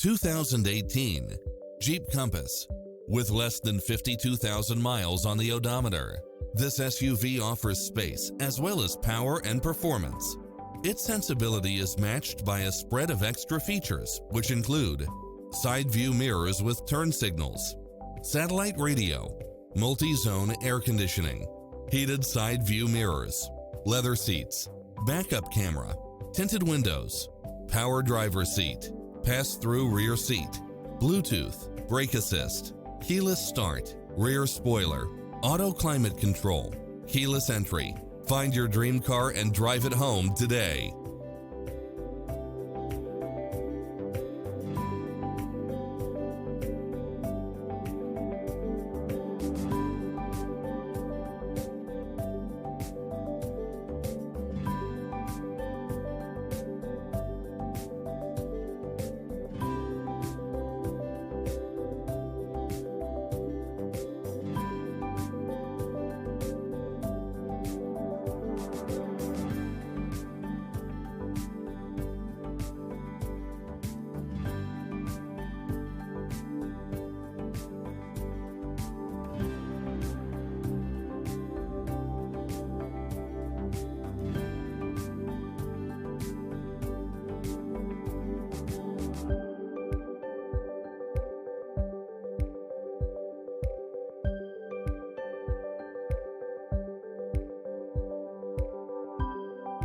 2018 Jeep Compass. With less than 52,000 miles on the odometer, this SUV offers space as well as power and performance. Its sensibility is matched by a spread of extra features, which include side view mirrors with turn signals, satellite radio, multi-zone air conditioning, heated side view mirrors, leather seats, backup camera, tinted windows, power driver seat, pass-through rear seat, Bluetooth, brake assist, keyless start, rear spoiler, auto climate control, keyless entry. Find your dream car and drive it home today.